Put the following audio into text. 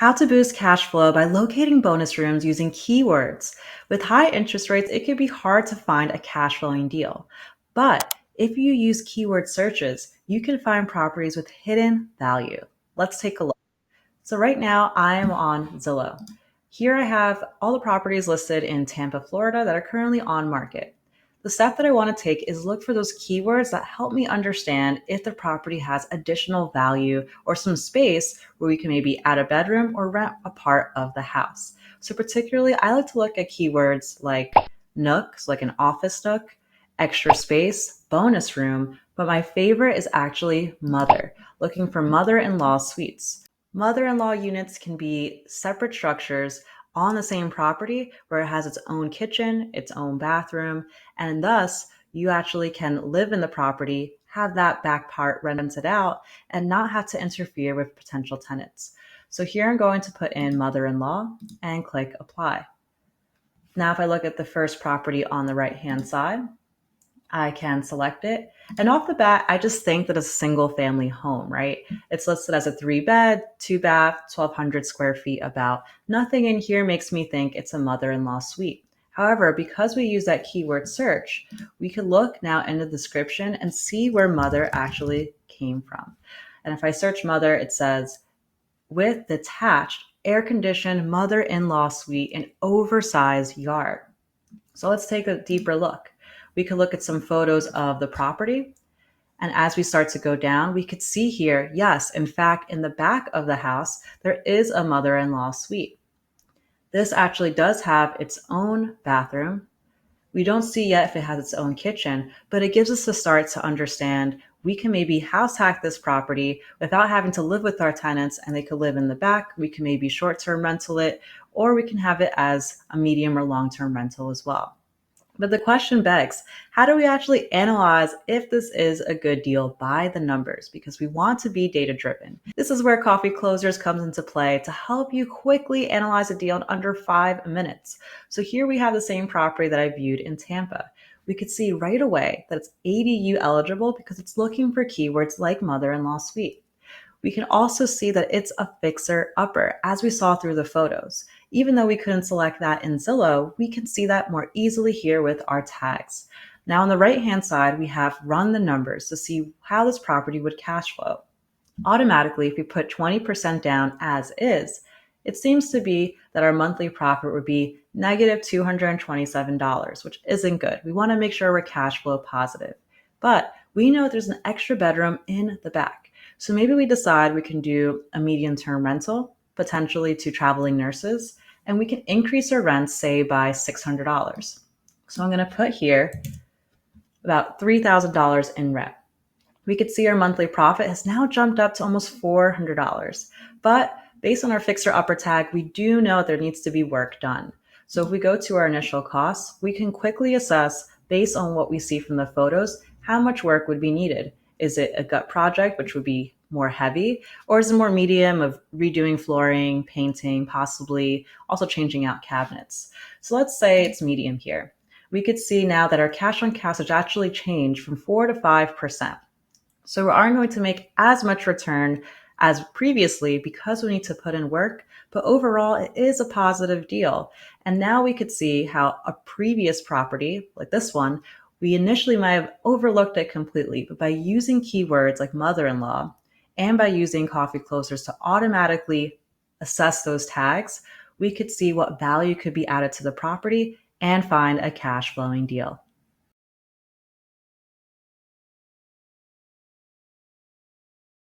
How to boost cash flow by locating bonus rooms using keywords. With high interest rates, it can be hard to find a cash flowing deal. But if you use keyword searches, you can find properties with hidden value. Let's take a look. So, right now, I am on Zillow. Here I have all the properties listed in Tampa, Florida that are currently on market. The step that I want to take is look for those keywords that help me understand if the property has additional value or some space where we can maybe add a bedroom or rent a part of the house. So, particularly, I like to look at keywords like nooks, like an office nook, extra space, bonus room, but my favorite is actually mother, looking for mother in law suites. Mother in law units can be separate structures on the same property where it has its own kitchen, its own bathroom, and thus you actually can live in the property, have that back part rented out, and not have to interfere with potential tenants. So here I'm going to put in mother in law and click apply. Now, if I look at the first property on the right hand side, I can select it. And off the bat, I just think that it's a single family home, right? It's listed as a 3-bed, 2-bath, 1,200 square feet about. Nothing in here makes me think it's a mother-in-law suite. However, because we use that keyword search, we can look now in the description and see where mother actually came from. And if I search mother, it says with detached, air-conditioned mother-in-law suite and oversized yard. So let's take a deeper look. We could look at some photos of the property. And as we start to go down, we could see here, yes, in fact, in the back of the house, there is a mother-in-law suite. This actually does have its own bathroom. We don't see yet if it has its own kitchen, but it gives us a start to understand we can maybe house hack this property without having to live with our tenants and they could live in the back. We can maybe short-term rental it, or we can have it as a medium or long-term rental as well. But the question begs, how do we actually analyze if this is a good deal by the numbers? Because we want to be data driven. This is where Coffee Closers comes into play to help you quickly analyze a deal in under 5 minutes. So here we have the same property that I viewed in Tampa. We could see right away that it's ADU eligible because it's looking for keywords like mother-in-law suite. We can also see that it's a fixer upper, as we saw through the photos. Even though we couldn't select that in Zillow, we can see that more easily here with our tags. Now on the right-hand side, we have run the numbers to see how this property would cash flow. Automatically, if we put 20% down as is, it seems to be that our monthly profit would be negative $227, which isn't good. We want to make sure we're cash flow positive. But we know there's an extra bedroom in the back. So maybe we decide we can do a medium-term rental, potentially to traveling nurses, and we can increase our rent, say, by $600. So I'm going to put here about $3,000 in rent. We could see our monthly profit has now jumped up to almost $400. But based on our fixer upper tag, we do know there needs to be work done. So if we go to our initial costs, we can quickly assess, based on what we see from the photos, how much work would be needed. Is it a gut project, which would be more heavy, or is it more medium of redoing flooring, painting, possibly also changing out cabinets? So let's say it's medium here. We could see now that our cash on cash has actually changed from 4 to 5%. So we aren't going to make as much return as previously because we need to put in work, but overall it is a positive deal. And now we could see how a previous property, like this one, we initially might have overlooked it completely, but by using keywords like mother-in-law and by using Coffee Closers to automatically assess those tags, we could see what value could be added to the property and find a cash flowing deal.